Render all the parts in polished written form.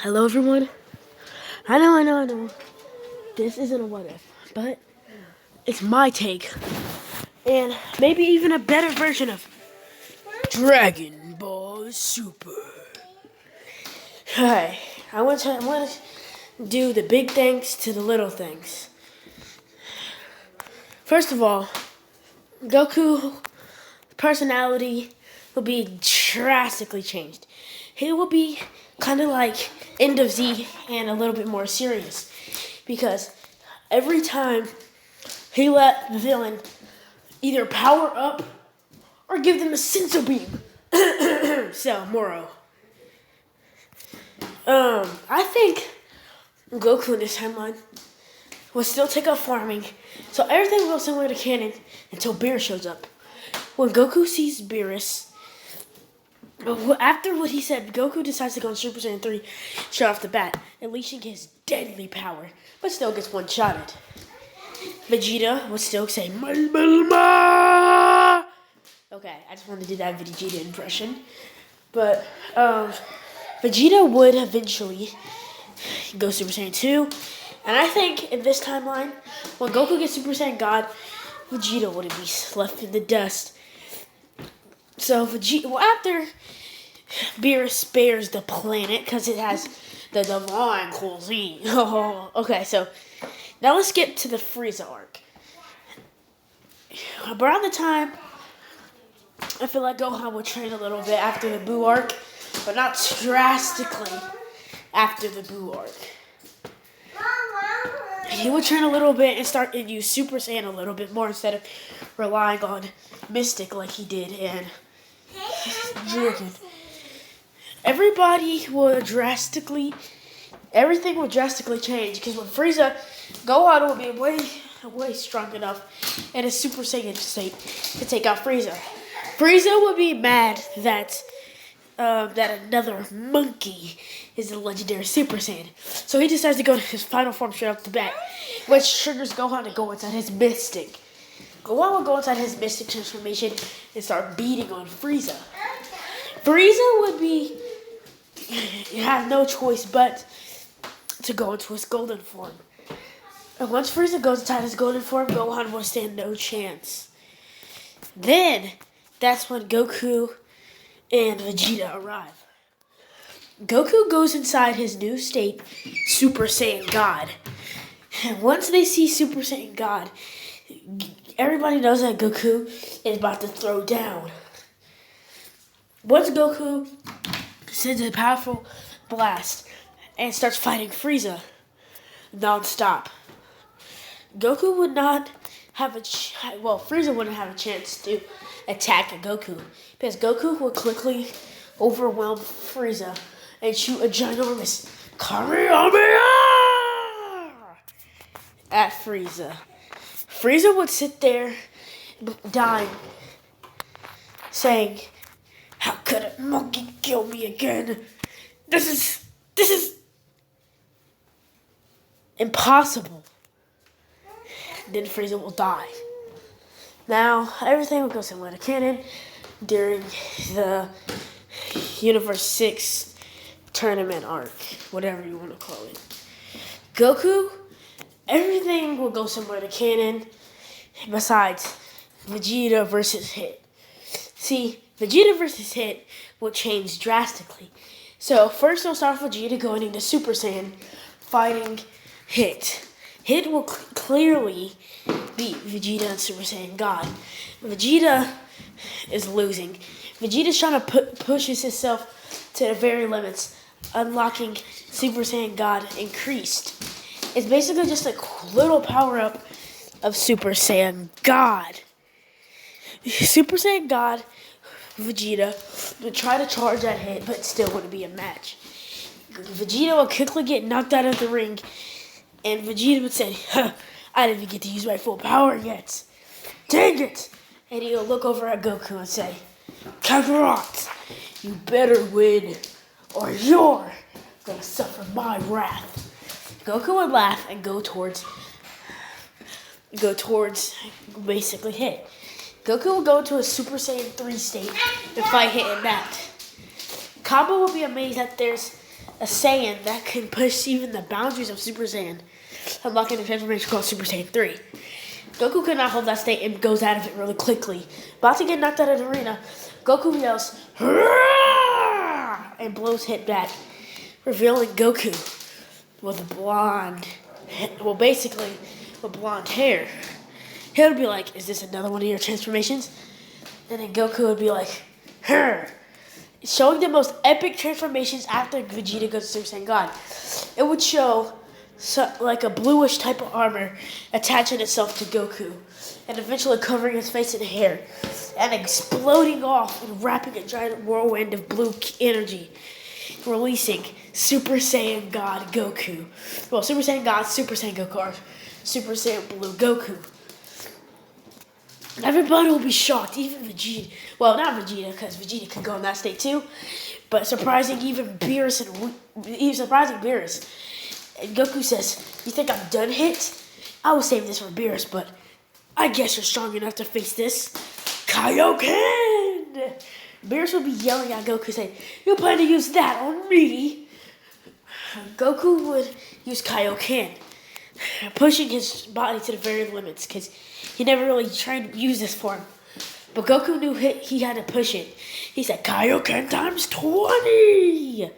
Hello, everyone. I know. This isn't a what if, but it's my take, and maybe even a better version of Dragon Ball Super. Hi, I want to do the big things to the little things. First of all, Goku personality will be drastically changed. He will be kind of like End of Z and a little bit more serious because every time he let the villain either power up or give them a senso beam. So, Moro. I think Goku in this timeline will still take up farming, so everything will go similar to canon until Beerus shows up. When Goku sees Beerus, after what he said, Goku decides to go on Super Saiyan 3 straight off the bat, unleashing his deadly power, but still gets one-shotted. Vegeta would still say, Bulma! Okay, I just wanted to do that Vegeta impression. But, Vegeta would eventually go Super Saiyan 2. And I think in this timeline, when Goku gets Super Saiyan God, Vegeta wouldn't be left in the dust. So after Beerus spares the planet, because it has the divine cuisine. Okay, so now let's get to the Frieza arc. Around the time, I feel like Gohan would train a little bit after the Buu arc, but not drastically after the Buu arc. He would train a little bit and start to use Super Saiyan a little bit more instead of relying on Mystic like he did in Dragon. Everything will drastically change because when Frieza, Gohan will be way strong enough in his Super Saiyan state to take out Frieza. Frieza would be mad that another monkey is a legendary Super Saiyan. So he decides to go to his final form straight off the bat, which triggers Gohan to go inside his Mystic. Gohan will go inside his Mystic transformation and start beating on Frieza. Frieza would have no choice but to go into his golden form. And once Frieza goes inside his golden form, Gohan will stand no chance. Then, that's when Goku and Vegeta arrive. Goku goes inside his new state, Super Saiyan God. And once they see Super Saiyan God, everybody knows that Goku is about to throw down. Once Goku sends a powerful blast and starts fighting Frieza non-stop, Goku would not have Frieza wouldn't have a chance to attack Goku because Goku would quickly overwhelm Frieza and shoot a ginormous Kamehameha at Frieza. Frieza would sit there dying, saying, "How could a monkey kill me again? This is impossible." Then Frieza will die. Now, everything will go similar to canon during the Universe 6 tournament arc, whatever you want to call it. Goku, everything will go similar to canon besides Vegeta versus Hit. See, Vegeta versus Hit will change drastically. So, first we'll start with Vegeta going into Super Saiyan, fighting Hit. Hit will clearly beat Vegeta and Super Saiyan God. Vegeta is losing. Vegeta's trying to pushes himself to the very limits, unlocking Super Saiyan God increased. It's basically just a little power-up of Super Saiyan God. Super Saiyan God, Vegeta, would try to charge that hit, but still wouldn't be a match. Vegeta would quickly get knocked out of the ring, and Vegeta would say, I didn't even get to use my full power yet. Dang it! And he'll look over at Goku and say, Kakarot, you better win, or you're gonna suffer my wrath. Goku would laugh and go towards basically Hit. Goku will go into a Super Saiyan 3 state and fight Hit in that. Kaba will be amazed that there's a Saiyan that can push even the boundaries of Super Saiyan, unlocking a transformation called Super Saiyan 3. Goku could not hold that state and goes out of it really quickly. About to get knocked out of the arena, Goku yells, "Hurrah!" and blows hit back, revealing Goku with a blonde, basically with blonde hair. He would be like, "Is this another one of your transformations?" And then Goku would be like, "Her," showing the most epic transformations after Vegeta goes to Super Saiyan God. It would show like a bluish type of armor attaching itself to Goku, and eventually covering his face in hair, and exploding off and wrapping a giant whirlwind of blue energy, releasing Super Saiyan God Goku. Well, Super Saiyan God, Super Saiyan Goku, or Super Saiyan Blue Goku. Everybody will be shocked, even Vegeta. Well, not Vegeta, because Vegeta could go in that state too, but surprising even Beerus And Goku says, "You think I'm done hit? I will save this for Beerus, but I guess you're strong enough to face this. Kaioken!" Beerus will be yelling at Goku saying, "You plan to use that on me?" Goku would use Kaioken, pushing his body to the very limits because he never really tried to use this form. But Goku knew he had to push it. He said, "Kaioken times 20!"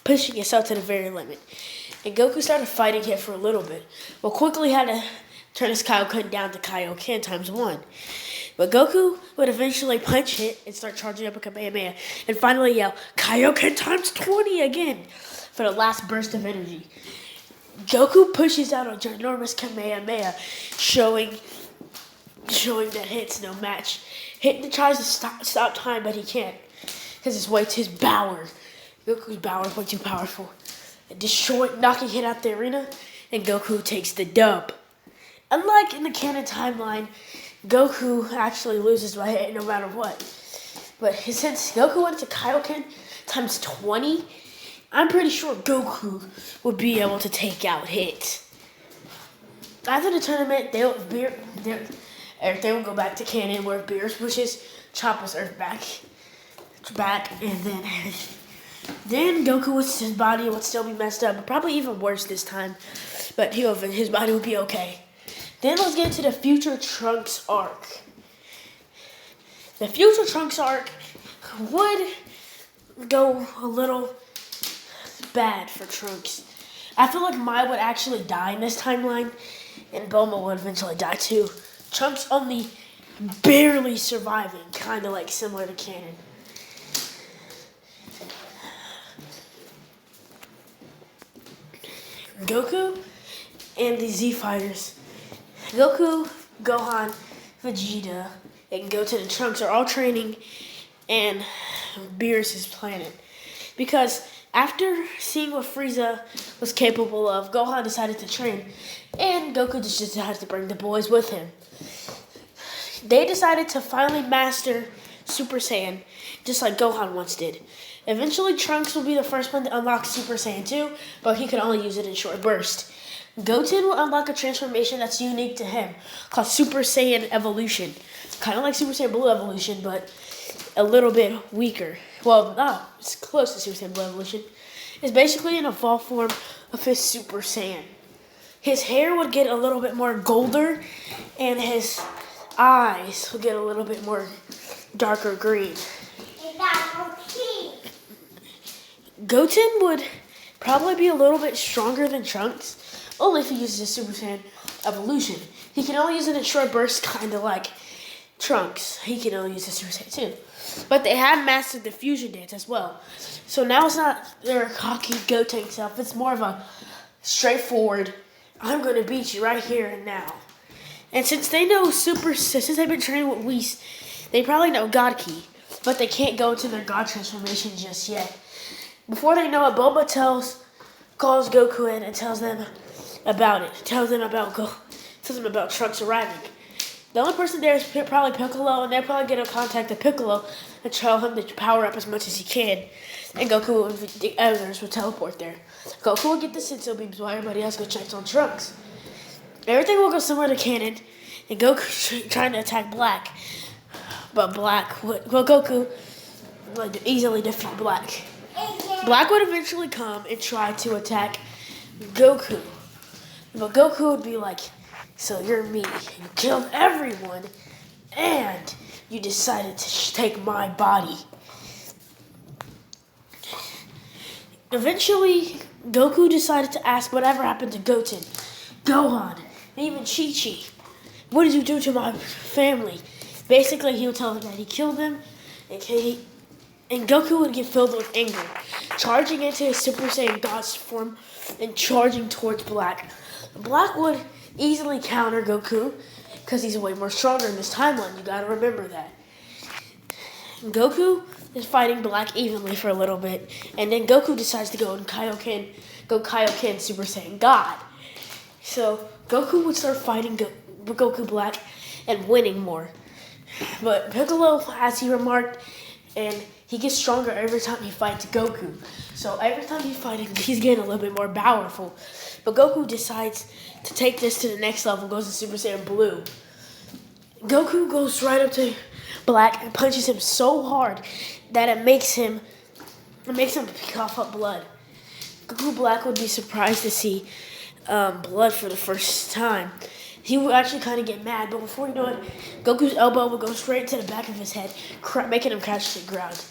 Pushing himself to the very limit. And Goku started fighting him for a little bit, but quickly had to turn his Kaioken down to Kaioken times 1. But Goku would eventually punch it and start charging up a Kamehameha, and finally yell, "Kaioken times 20 again!" for the last burst of energy. Goku pushes out a ginormous Kamehameha, showing that hit's no match. Hit tries to stop time, but he can't, because his power. Goku's power is way too powerful. Knocking hit out the arena, and Goku takes the dub. Unlike in the canon timeline, Goku actually loses by hit no matter what. But since Goku went to Kaioken times 20, I'm pretty sure Goku would be able to take out Hit. After the tournament, they will go back to canon where Beerus pushes Chopper's Earth back, and then his body would still be messed up, probably even worse this time, but his body would be okay. Then let's get into the Future Trunks arc. The Future Trunks arc would go a little bad for Trunks. I feel like Mai would actually die in this timeline, and Bulma would eventually die too. Trunks only barely surviving, kind of like similar to canon. Goku and the Z Fighters. Goku, Gohan, Vegeta, and Goten and Trunks are all training in Beerus' planet. Because after seeing what Frieza was capable of, Gohan decided to train, and Goku just decided to bring the boys with him. They decided to finally master Super Saiyan, just like Gohan once did. Eventually, Trunks will be the first one to unlock Super Saiyan 2, but he could only use it in short bursts. Goten will unlock a transformation that's unique to him, called Super Saiyan Evolution. Kind of like Super Saiyan Blue Evolution, but a little bit weaker. Well, no, it's close to Super Saiyan Blue Evolution. It's basically an evolved form of his Super Saiyan. His hair would get a little bit more golder, and his eyes would get a little bit more darker green. Goten would probably be a little bit stronger than Trunks, only if he uses his Super Saiyan Evolution. He can only use it in short bursts, kind of like Trunks. He can only use his Super Saiyan 2. But they have mastered the fusion dance as well. So now it's not their cocky Goten self. It's more of a straightforward, I'm going to beat you right here and now. And since they've been training with Whis, they probably know God Ki. But they can't go into their God transformation just yet. Before they know it, Bulma calls Goku in and tells them about it. Tells them about Trunks arriving. The only person there is probably Piccolo, and they're probably going to contact the Piccolo and tell him to power up as much as he can. And Goku and the others will teleport there. Goku will get the Senso beams while everybody else go check on Trunks. Everything will go similar to canon, and Goku trying to attack Black. But Goku would easily defeat Black. Black would eventually come and try to attack Goku. But Goku would be like, so you're me. You killed everyone, and you decided to take my body. Eventually, Goku decided to ask whatever happened to Goten, Gohan, and even Chi-Chi. What did you do to my family? Basically, he would tell them that he killed them, and Goku would get filled with anger, charging into his Super Saiyan God's form and charging towards Black. Black would easily counter Goku because he's way more stronger in this timeline. You gotta remember that. Goku is fighting Black evenly for a little bit, and then Goku decides to go Kaioken Super Saiyan God. So Goku would start fighting Goku Black and winning more. But Piccolo, as he remarked, and he gets stronger every time he fights Goku. So every time he's fighting, he's getting a little bit more powerful. But Goku decides to take this to the next level, goes to Super Saiyan Blue. Goku goes right up to Black and punches him so hard that it makes him cough up blood. Goku Black would be surprised to see blood for the first time. He would actually kind of get mad, but before you know it, Goku's elbow would go straight to the back of his head, making him crash to the ground.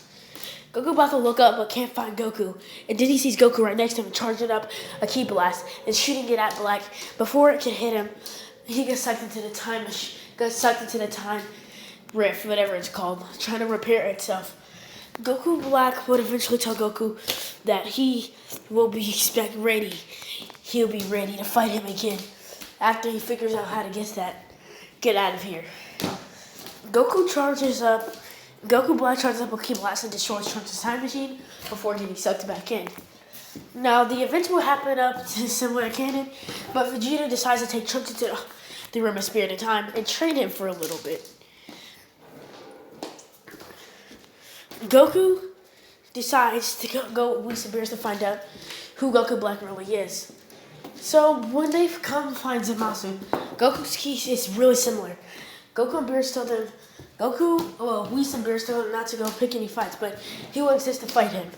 Goku Black will look up but can't find Goku, and then he sees Goku right next to him charging up a Ki Blast and shooting it at Black. Before it can hit him, he gets sucked into the time rift, whatever it's called, trying to repair itself. Goku Black would eventually tell Goku that he will be ready. He'll be ready to fight him again after he figures out how to get out of here. Goku Black charges up a Ki Blast and destroys Trunks' time machine before getting sucked back in. Now, the events will happen up to similar canon, but Vegeta decides to take Trunks into the Room of Spirit and Time and train him for a little bit. Goku decides to go with Whis Beerus to find out who Goku Black really is. So when they come find Zamasu, Goku's ki is really similar. Goku and Beerus told him, Whis and Beerus told him not to go pick any fights, but he will insist to fight him.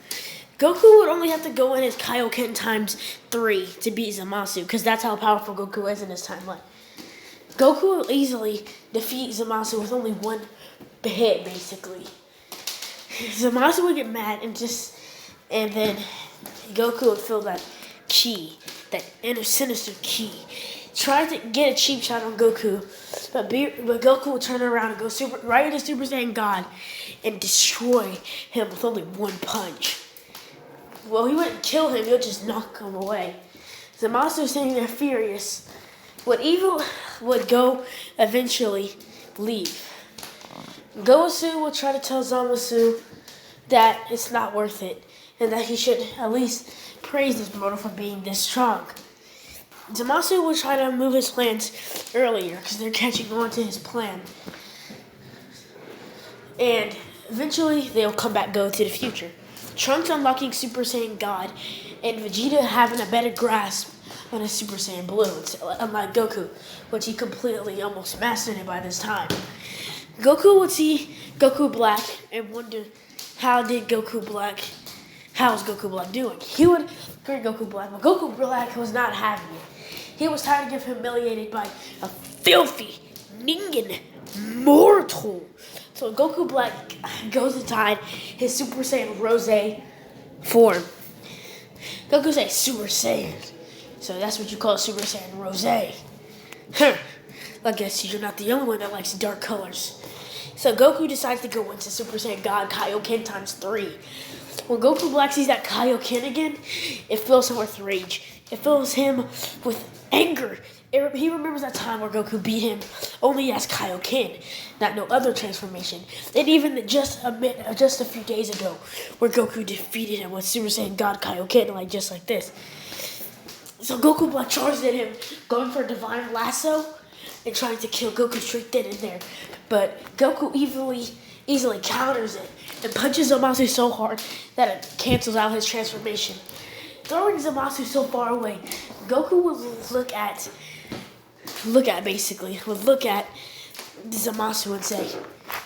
Goku would only have to go in his Kaioken times 3 to beat Zamasu, because that's how powerful Goku is in this timeline. Goku will easily defeat Zamasu with only one hit, basically. Zamasu would get mad and then Goku would feel that ki, that inner sinister ki. Tried to get a cheap shot on Goku, but Goku would turn around and go right into Super Saiyan God and destroy him with only one punch. Well, he wouldn't kill him, he'll just knock him away. Zamasu, sitting there furious, would go eventually leave. Gowasu will try to tell Zamasu that it's not worth it and that he should at least praise this mortal for being this strong. Zamasu will try to move his plans earlier because they're catching on to his plan. And eventually they'll go to the future. Trunks unlocking Super Saiyan God and Vegeta having a better grasp on his Super Saiyan Blue, unlike Goku, which he completely almost mastered it by this time. Goku would see Goku Black and wonder how is Goku Black doing? He would greet Goku Black, but Goku Black was not having it. He was tired of getting humiliated by a filthy Ningen mortal. So Goku Black goes inside his Super Saiyan Rose form. Goku says Super Saiyan. So that's what you call Super Saiyan Rose. I guess you're not the only one that likes dark colors. So Goku decides to go into Super Saiyan God Kaioken times 3. When Goku Black sees that Kaioken again, it fills him with rage. It fills him with anger. He remembers that time where Goku beat him only as Kaioken, not no other transformation. And even just a few days ago, where Goku defeated him with Super Saiyan God Kaioken, just like this. So Goku Black charged at him, going for a Divine Lasso and trying to kill Goku straight then and there. But Goku easily counters it and punches Zamasu so hard that it cancels out his transformation. Throwing Zamasu so far away, Goku would look at Zamasu and say,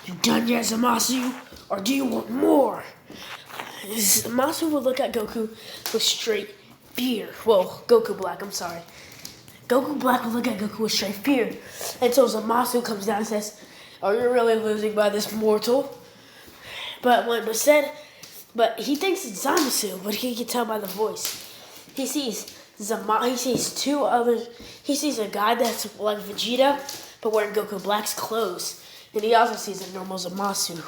"You done yet, Zamasu? Or do you want more?" Zamasu would look at Goku with straight fear. Well, Goku Black, I'm sorry. Goku Black would look at Goku with straight fear. Until Zamasu comes down and says, "Are you really losing by this mortal?" But he thinks it's Zamasu, but he can tell by the voice. He sees two others. He sees a guy that's like Vegeta, but wearing Goku Black's clothes. And he also sees a normal Zamasu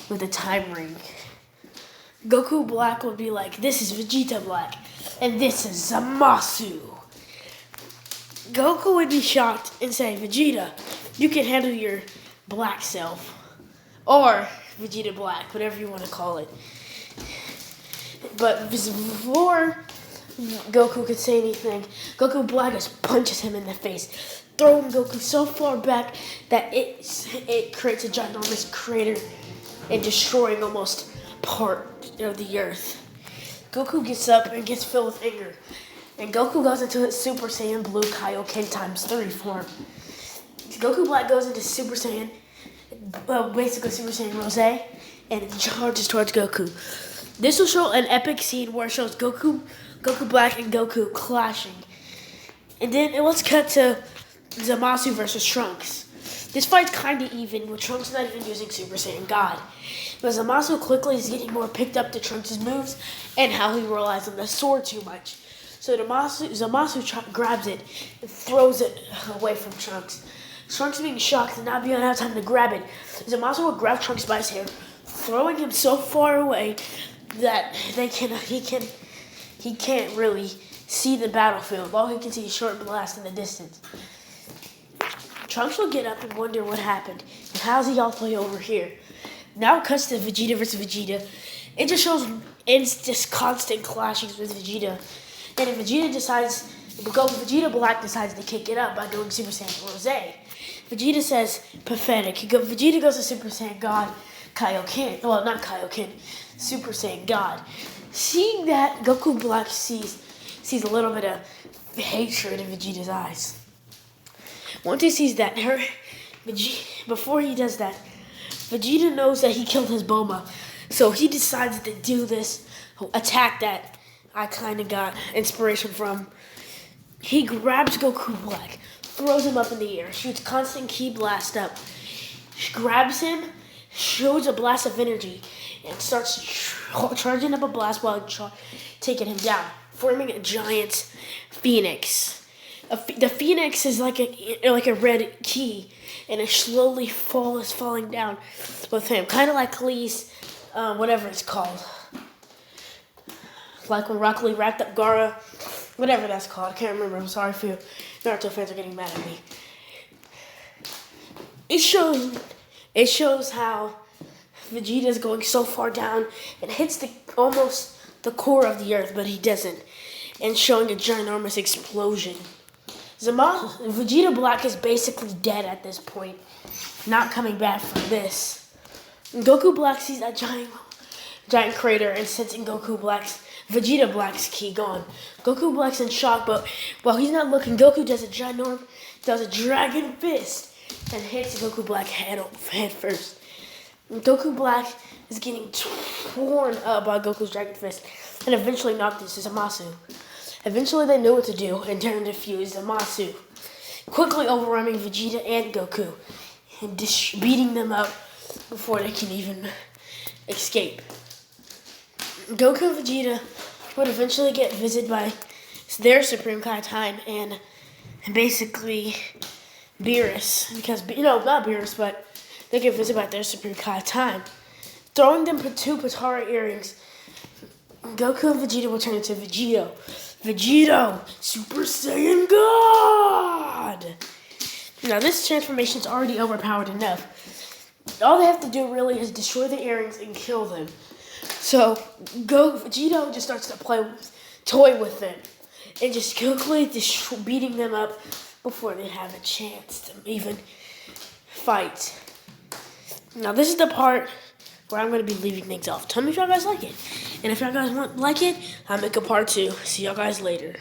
with a time ring. Goku Black would be like, "This is Vegeta Black, and this is Zamasu." Goku would be shocked and say, "Vegeta, you can handle your black self." Or Vegeta Black, whatever you want to call it. But before Goku could say anything, Goku Black just punches him in the face, throwing Goku so far back that it creates a ginormous crater and destroying almost part of the earth. Goku gets up and gets filled with anger, and Goku goes into his Super Saiyan Blue Kaioken ×3 form. Goku Black goes into Super Saiyan, basically Super Saiyan Rose, and charges towards Goku. This will show an epic scene where it shows Goku Black and Goku clashing. And then let's cut to Zamasu versus Trunks. This fight's kind of even, with Trunks not even using Super Saiyan God. But Zamasu quickly is getting more picked up to Trunks' moves and how he relies on the sword too much. So Zamasu grabs it and throws it away from Trunks. Trunks being shocked and not being able to have time to grab it. Zamasu will grab Trunks by his hair, throwing him so far away that he can't really see the battlefield. All he can see is short blast in the distance. Trunks will get up and wonder what happened, and how's he all the way over here? Now it cuts to Vegeta versus Vegeta. It just shows just constant clashings with Vegeta. And if Vegeta Black decides to kick it up by going Super Saiyan Rose. Vegeta says, pathetic. Vegeta goes to Super Saiyan God Kaioken. Well, not Kaioken. Super Saiyan God. Seeing that, Goku Black sees a little bit of hatred in Vegeta's eyes. Once he sees that, before he does that, Vegeta knows that he killed his Bulma. So he decides to do this attack that I kind of got inspiration from. He grabs Goku Black, throws him up in the air, shoots constant ki blast up, grabs him, shoots a blast of energy, and starts charging up a blast while taking him down, forming a giant phoenix. The phoenix is like a red key, and it slowly falling down with him, kind of like Lee's, whatever it's called. Like when Rock Lee wrapped up Gaara, whatever that's called. I can't remember. I'm sorry if you Naruto fans are getting mad at me. It shows how Vegeta is going so far down and hits almost the core of the earth, but he doesn't, and showing a ginormous explosion. Vegeta Black is basically dead at this point, not coming back from this. Goku Black sees that giant crater and sensing Vegeta Black's ki gone. Goku Black's in shock, but while he's not looking, Goku does a dragon fist and hits Goku Black head first. Goku Black is getting torn up by Goku's dragon fist and eventually knocked into Zamasu. Eventually they knew what to do and turned to fuse Zamasu, quickly overrunning Vegeta and Goku and beating them up before they can even escape. Goku and Vegeta would eventually get visited by their Supreme Kai time and basically Beerus, because, not Beerus, but they get visited by their Supreme Kai time. Throwing them two Potara earrings, Goku and Vegeta will turn into Vegito, Super Saiyan God! Now this transformation is already overpowered enough. All they have to do really is destroy the earrings and kill them. So Vegito just starts to toy with them and just quickly beating them up before they have a chance to even fight. Now this is the part where I'm going to be leaving things off. Tell me if y'all guys like it. And if y'all guys like it, I'll make a part 2. See y'all guys later.